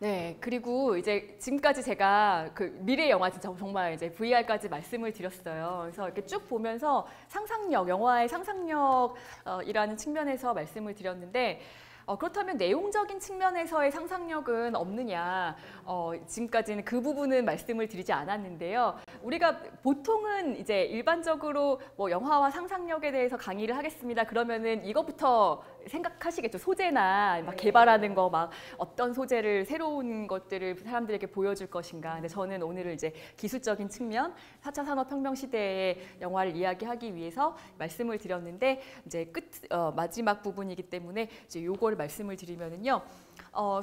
네, 그리고 이제 지금까지 제가 그 미래 영화 진짜 정말 이제 VR까지 말씀을 드렸어요. 그래서 이렇게 쭉 보면서 상상력, 영화의 상상력이라는 측면에서 말씀을 드렸는데 그렇다면 내용적인 측면에서의 상상력은 없느냐? 지금까지는 그 부분은 말씀을 드리지 않았는데요. 우리가 보통은 이제 일반적으로 뭐 영화와 상상력에 대해서 강의를 하겠습니다. 그러면은 이것부터 생각하시겠죠. 소재나 막 개발하는 거, 막 어떤 소재를 새로운 것들을 사람들에게 보여줄 것인가. 근데 저는 오늘은 이제 기술적인 측면, 4차 산업혁명 시대의 영화를 이야기하기 위해서 말씀을 드렸는데 이제 마지막 부분이기 때문에 이제 요걸 말씀을 드리면은요.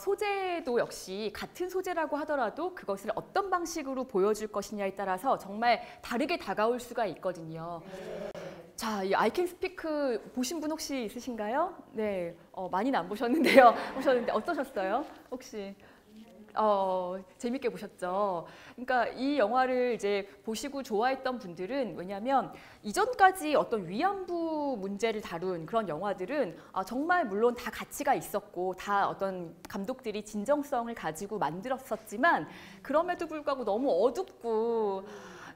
소재도 역시 같은 소재라고 하더라도 그것을 어떤 방식으로 보여줄 것이냐에 따라서 정말 다르게 다가올 수가 있거든요. 자, 이 I Can Speak 보신 분 혹시 있으신가요? 네, 많이는 안 보셨는데요. 보셨는데 어떠셨어요? 혹시? 재밌게 보셨죠? 그러니까 이 영화를 이제 보시고 좋아했던 분들은 왜냐하면 이전까지 어떤 위안부 문제를 다룬 그런 영화들은 정말 물론 다 가치가 있었고 다 어떤 감독들이 진정성을 가지고 만들었었지만 그럼에도 불구하고 너무 어둡고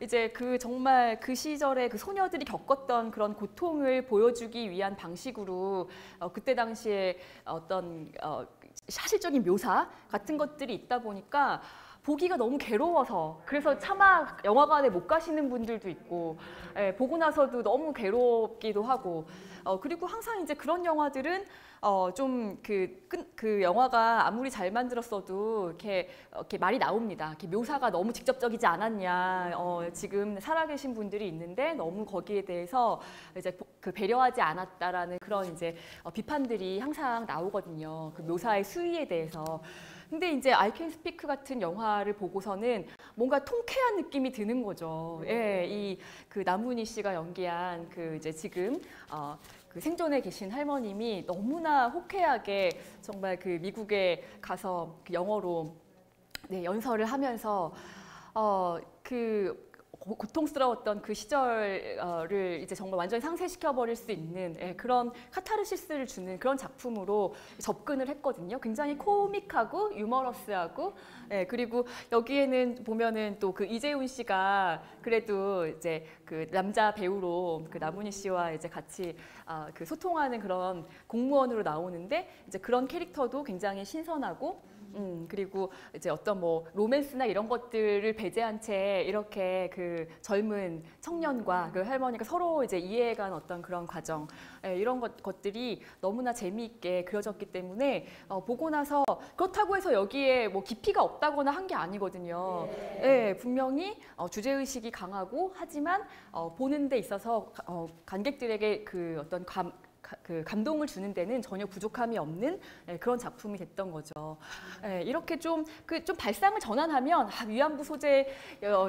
이제 정말 그 시절에 그 소녀들이 겪었던 그런 고통을 보여주기 위한 방식으로 그때 당시에 어떤 사실적인 묘사 같은 것들이 있다 보니까 보기가 너무 괴로워서 그래서 차마 영화관에 못 가시는 분들도 있고 보고 나서도 너무 괴롭기도 하고 그리고 항상 이제 그런 영화들은 좀 그 영화가 아무리 잘 만들었어도 이렇게 말이 나옵니다. 이렇게 묘사가 너무 직접적이지 않았냐. 지금 살아계신 분들이 있는데 너무 거기에 대해서 이제 배려하지 않았다라는 그런 이제 비판들이 항상 나오거든요. 그 묘사의 수위에 대해서. 근데 이제 I Can Speak 같은 영화를 보고서는 뭔가 통쾌한 느낌이 드는 거죠. 예, 그 남은희 씨가 연기한 이제 지금 그 생존에 계신 할머님이 너무나 호쾌하게 정말 그 미국에 가서 그 영어로 연설을 하면서 고통스러웠던 그 시절을 이제 정말 완전히 상쇄시켜 버릴 수 있는 그런 카타르시스를 주는 그런 작품으로 접근을 했거든요. 굉장히 코믹하고 유머러스하고 그리고 여기에는 보면은 또 그 이재훈 씨가 그래도 이제 그 남자 배우로 그 남은희 씨와 이제 같이 그 소통하는 그런 공무원으로 나오는데 이제 그런 캐릭터도 굉장히 신선하고 그리고 이제 어떤 뭐 로맨스나 이런 것들을 배제한 채 이렇게 그 젊은 청년과 그 할머니가 서로 이제 이해해간 어떤 그런 과정 이런 것들이 너무나 재미있게 그려졌기 때문에 보고 나서 그렇다고 해서 여기에 뭐 깊이가 없다거나 한 게 아니거든요. 분명히 주제의식이 강하고 하지만 보는 데 있어서 관객들에게 그 어떤 감동을 주는 데는 전혀 부족함이 없는 그런 작품이 됐던 거죠. 이렇게 좀 발상을 전환하면 위안부 소재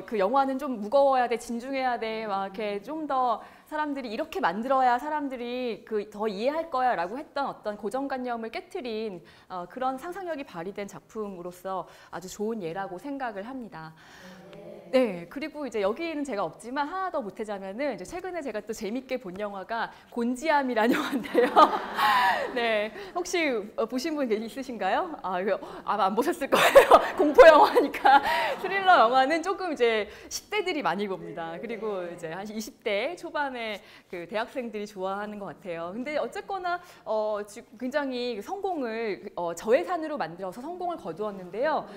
그 영화는 좀 무거워야 돼, 진중해야 돼, 막 이렇게 좀 더 사람들이 이렇게 만들어야 사람들이 더 이해할 거야라고 했던 어떤 고정관념을 깨트린 그런 상상력이 발휘된 작품으로서 아주 좋은 예라고 생각을 합니다. 네, 그리고 이제 여기는 제가 없지만 하나 더 보태자면은 이제 최근에 제가 또 재밌게 본 영화가 곤지암이라는 영화인데요. 네, 혹시 보신 분 있으신가요? 이거 아마 안 보셨을 거예요. 공포 영화니까 스릴러 영화는 조금 이제 10대들이 많이 봅니다. 그리고 이제 한 20대 초반에 그 대학생들이 좋아하는 것 같아요. 근데 어쨌거나 지금 굉장히 성공을 저예산으로 만들어서 성공을 거두었는데요.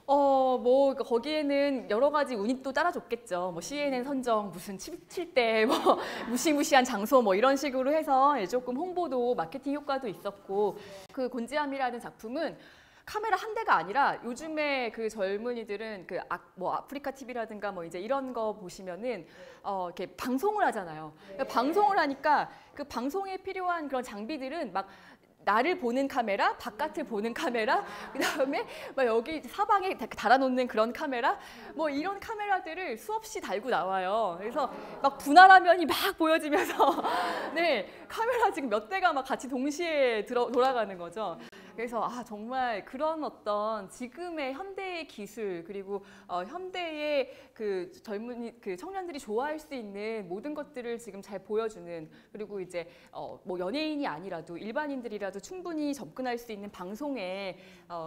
뭐 거기에는 여러 가지 운이 또 따라줬겠죠. 뭐 CNN 선정 무슨 7대 뭐 무시무시한 장소 뭐 이런 식으로 해서 조금 홍보도 마케팅 효과도 있었고 그 곤지암이라는 작품은 카메라 한 대가 아니라 요즘에 그 젊은이들은 뭐 아프리카 TV라든가 뭐 이제 이런 거 보시면은 이렇게 방송을 하잖아요. 그러니까 방송을 하니까 그 방송에 필요한 그런 장비들은 막 나를 보는 카메라, 바깥을 보는 카메라, 그다음에 막 여기 사방에 달아놓는 그런 카메라, 뭐 이런 카메라들을 수없이 달고 나와요. 그래서 막 분할 화면이 막 보여지면서 네, 카메라 지금 몇 대가 막 같이 동시에 돌아가는 거죠. 그래서 정말 그런 어떤 지금의 현대의 기술 그리고 현대의 그 그 청년들이 좋아할 수 있는 모든 것들을 지금 잘 보여주는 그리고 이제 뭐 연예인이 아니라도 일반인들이라도 충분히 접근할 수 있는 방송의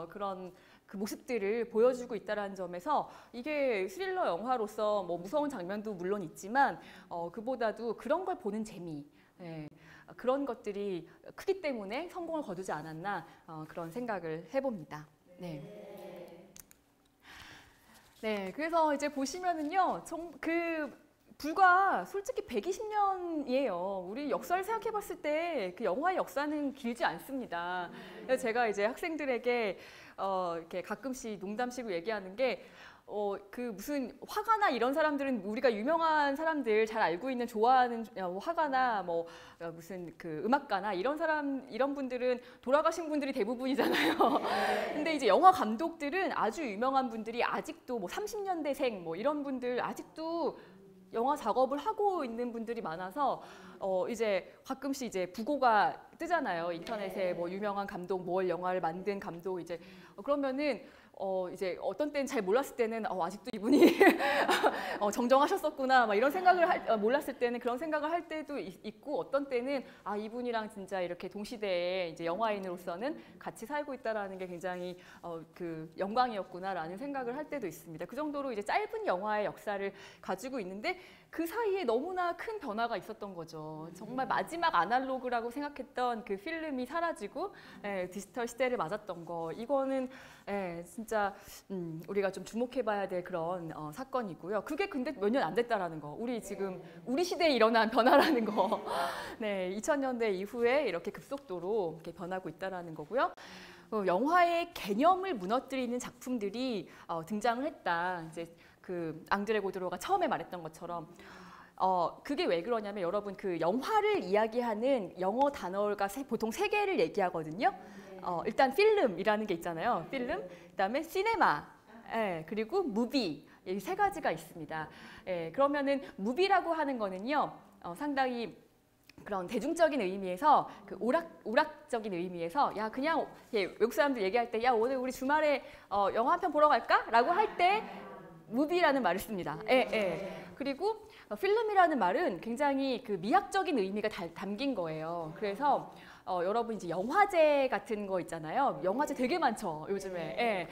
그런 그 모습들을 보여주고 있다는 점에서 이게 스릴러 영화로서 뭐 무서운 장면도 물론 있지만 그보다도 그런 걸 보는 재미, 예, 그런 것들이 크기 때문에 성공을 거두지 않았나 그런 생각을 해봅니다. 네. 네, 그래서 이제 보시면은요, 불과 솔직히 120년이에요. 우리 역사를 생각해봤을 때 그 영화의 역사는 길지 않습니다. 그래서 제가 이제 학생들에게 이렇게 가끔씩 농담식으로 얘기하는 게 그 무슨 화가나 이런 사람들은 우리가 유명한 사람들 잘 알고 있는 좋아하는 화가나 뭐 무슨 그 음악가나 이런 분들은 돌아가신 분들이 대부분이잖아요. 근데 이제 영화 감독들은 아주 유명한 분들이 아직도 뭐 30년대생 뭐 이런 분들 아직도 영화 작업을 하고 있는 분들이 많아서 이제 가끔씩 이제 부고가 뜨잖아요. 인터넷에 뭐 유명한 감독, 뭘 영화를 만든 감독 이제 그러면은 이제 어떤 때는 잘 몰랐을 때는 아직도 이분이 정정하셨었구나 막 이런 생각을 몰랐을 때는 그런 생각을 할 때도 있고 어떤 때는 이분이랑 진짜 이렇게 동시대에 이제 영화인으로서는 같이 살고 있다라는 게 굉장히 그 영광이었구나라는 생각을 할 때도 있습니다. 그 정도로 이제 짧은 영화의 역사를 가지고 있는데 그 사이에 너무나 큰 변화가 있었던 거죠. 정말 마지막 아날로그라고 생각했던 그 필름이 사라지고 디지털 시대를 맞았던 거 이거는 진짜 우리가 좀 주목해봐야 될 그런 사건이고요. 그게 근데 몇 년 안 됐다라는 거. 우리 시대에 일어난 변화라는 거. 네, 2000년대 이후에 이렇게 급속도로 이렇게 변하고 있다라는 거고요. 영화의 개념을 무너뜨리는 작품들이 등장을 했다. 이제 그 앙드레 고드로가 처음에 말했던 것처럼 그게 왜 그러냐면 여러분 그 영화를 이야기하는 영어 단어가 보통 세 개를 얘기하거든요. 일단 필름이라는 게 있잖아요. 필름, 그다음에 시네마, 그리고 무비 이 세 가지가 있습니다. 그러면은 무비라고 하는 거는요 상당히 그런 대중적인 의미에서 그 오락적인 의미에서 야 그냥 외국 사람들 얘기할 때 야 오늘 우리 주말에 영화 한 편 보러 갈까?라고 할 때 무비라는 말을 씁니다. 그리고 필름이라는 말은 굉장히 그 미학적인 의미가 담긴 거예요. 그래서 여러분 이제 영화제 같은 거 있잖아요. 영화제 되게 많죠 요즘에.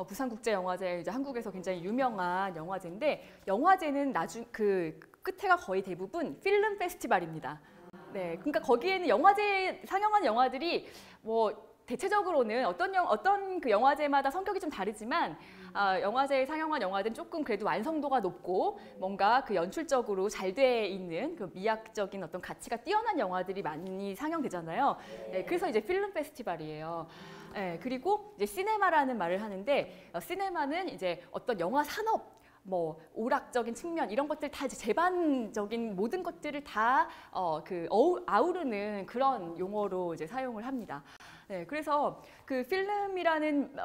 부산국제영화제 이제 한국에서 굉장히 유명한 영화제인데 영화제는 그 끝에가 거의 대부분 필름 페스티벌입니다. 네, 그러니까 거기에는 영화제 상영한 영화들이 뭐 대체적으로는 어떤 그 영화제마다 성격이 좀 다르지만 영화제에 상영한 영화들은 조금 그래도 완성도가 높고 뭔가 그 연출적으로 잘 돼 있는 그 미학적인 어떤 가치가 뛰어난 영화들이 많이 상영되잖아요. 네, 그래서 이제 필름 페스티벌이에요. 그리고 이제 시네마라는 말을 하는데 시네마는 이제 어떤 영화 산업 뭐 오락적인 측면 이런 것들 다 이제 제반적인 모든 것들을 다 아우르는 그런 용어로 이제 사용을 합니다. 네, 그래서 그 필름이라는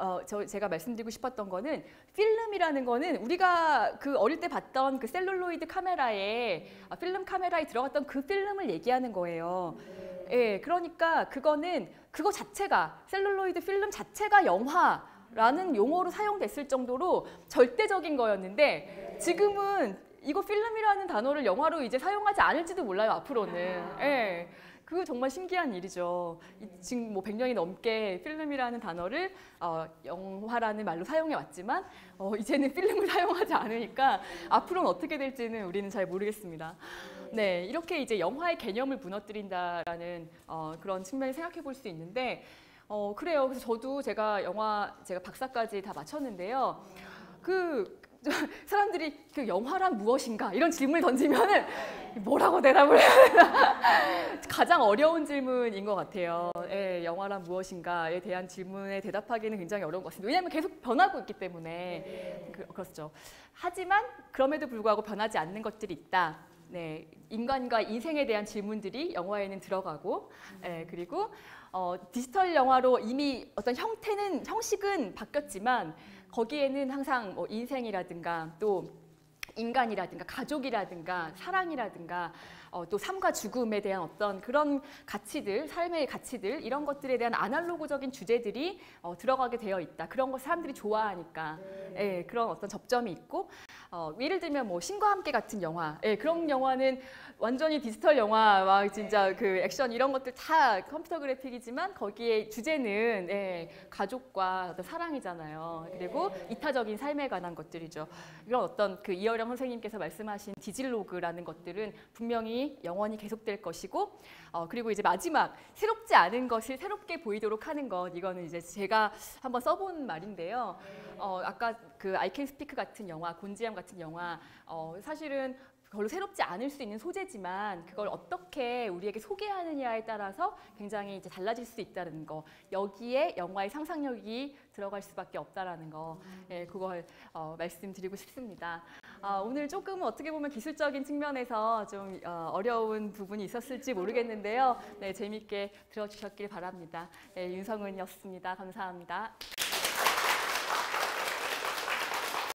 제가 말씀드리고 싶었던 거는 필름이라는 거는 우리가 그 어릴 때 봤던 그 셀룰로이드 카메라에 필름 카메라에 들어갔던 그 필름을 얘기하는 거예요. 그러니까 그거 자체가 셀룰로이드 필름 자체가 영화라는 용어로 사용됐을 정도로 절대적인 거였는데 지금은 이거 필름이라는 단어를 영화로 이제 사용하지 않을지도 몰라요 앞으로는. 그거 정말 신기한 일이죠. 지금 뭐 100년이 넘게 필름이라는 단어를 영화라는 말로 사용해 왔지만 이제는 필름을 사용하지 않으니까 앞으로는 어떻게 될지는 우리는 잘 모르겠습니다. 네, 이렇게 이제 영화의 개념을 무너뜨린다라는 그런 측면을 생각해 볼 수 있는데 그래요. 그래서 저도 제가 박사까지 다 마쳤는데요. 사람들이 그 영화란 무엇인가 이런 질문을 던지면은 뭐라고 대답을 해야 되나 가장 어려운 질문인 것 같아요. 영화란 무엇인가에 대한 질문에 대답하기는 굉장히 어려운 것 같습니다. 왜냐하면 계속 변하고 있기 때문에 그렇죠. 하지만 그럼에도 불구하고 변하지 않는 것들이 있다. 네, 인간과 인생에 대한 질문들이 영화에는 들어가고 그리고 디지털 영화로 이미 어떤 형식은 바뀌었지만 거기에는 항상 뭐 인생이라든가 또 인간이라든가 가족이라든가 사랑이라든가 또 삶과 죽음에 대한 어떤 그런 가치들, 삶의 가치들 이런 것들에 대한 아날로그적인 주제들이 들어가게 되어 있다. 그런 거 사람들이 좋아하니까 그런 어떤 접점이 있고 예를 들면 뭐 신과 함께 같은 영화, 예, 그런 영화는 완전히 디지털 영화, 막 진짜 그 액션 이런 것들 다 컴퓨터 그래픽이지만 거기에 주제는 예, 가족과 어떤 사랑이잖아요. 그리고 이타적인 삶에 관한 것들이죠. 이런 어떤 그 이어령 선생님께서 말씀하신 디질로그라는 것들은 분명히 영원히 계속될 것이고, 그리고 이제 마지막 새롭지 않은 것을 새롭게 보이도록 하는 것, 이거는 이제 제가 한번 써본 말인데요. 아까 그 I Can Speak 같은 영화, 곤지암 같은 영화, 사실은 별로 새롭지 않을 수 있는 소재지만 그걸 어떻게 우리에게 소개하느냐에 따라서 굉장히 이제 달라질 수 있다는 거, 여기에 영화의 상상력이 들어갈 수밖에 없다라는 거, 예, 그걸 말씀드리고 싶습니다. 오늘 조금 어떻게 보면 기술적인 측면에서 좀 어려운 부분이 있었을지 모르겠는데요. 네, 재미있게 들어주셨길 바랍니다. 네, 윤성은이었습니다. 감사합니다.